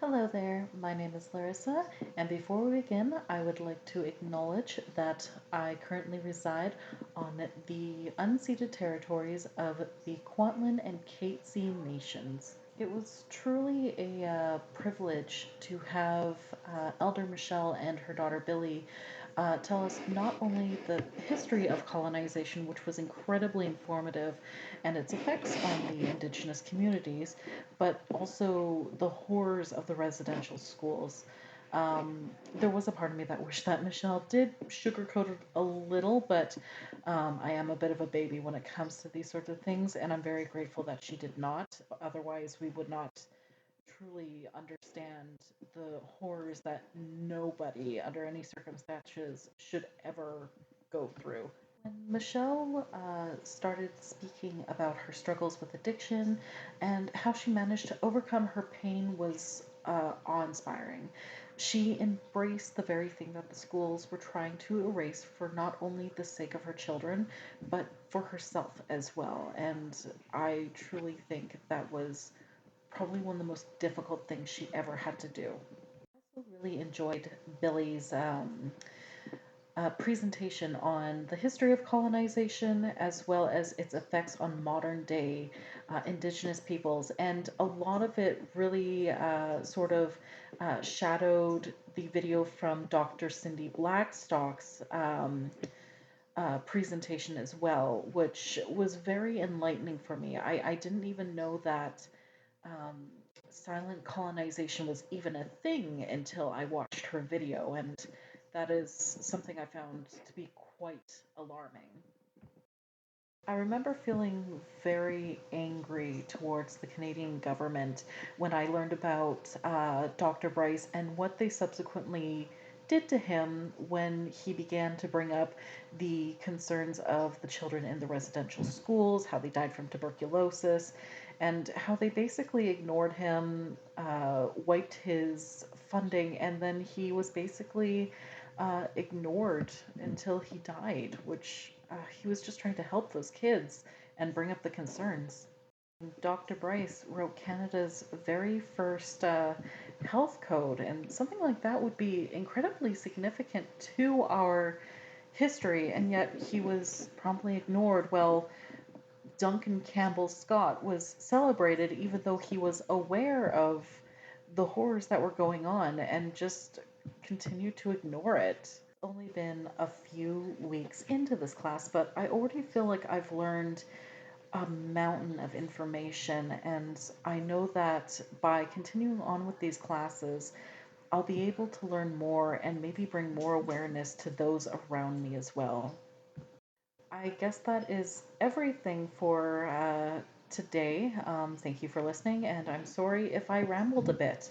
Hello there, my name is Larissa, and before we begin, I would like to acknowledge that I currently reside on the unceded territories of the Kwantlen and Katzie Nations. It was truly a privilege to have Elder Michelle and her daughter Billy tell us not only the history of colonization, which was incredibly informative, and its effects on the Indigenous communities, but also the horrors of the residential schools. There was a part of me that wished that Michelle did sugarcoat it a little, but I am a bit of a baby when it comes to these sorts of things, and I'm very grateful that she did not. Otherwise, we would not truly understand the horrors that nobody, under any circumstances, should ever go through. When Michelle started speaking about her struggles with addiction and how she managed to overcome her pain was awe inspiring. She embraced the very thing that the schools were trying to erase for not only the sake of her children, but for herself as well. And I truly think that was probably one of the most difficult things she ever had to do. I also really enjoyed Billy's presentation on the history of colonization as well as its effects on modern day Indigenous peoples. And a lot of it really sort of shadowed the video from Dr. Cindy Blackstock's presentation as well, which was very enlightening for me. I didn't even know that um, silent colonization was even a thing until I watched her video, and that is something I found to be quite alarming. I remember feeling very angry towards the Canadian government when I learned about Dr. Bryce and what they subsequently did to him when he began to bring up the concerns of the children in the residential schools, how they died from tuberculosis, and how they basically ignored him, wiped his funding, and then he was basically ignored until he died, which he was just trying to help those kids and bring up the concerns. Dr. Bryce wrote Canada's very first health code, and something like that would be incredibly significant to our history, and yet he was promptly ignored. Well, Duncan Campbell Scott was celebrated even though he was aware of the horrors that were going on and just continued to ignore it. Only been a few weeks into this class, but I already feel like I've learned a mountain of information, and I know that by continuing on with these classes, I'll be able to learn more and maybe bring more awareness to those around me as well. I guess that is everything for today. Thank you for listening, and I'm sorry if I rambled a bit.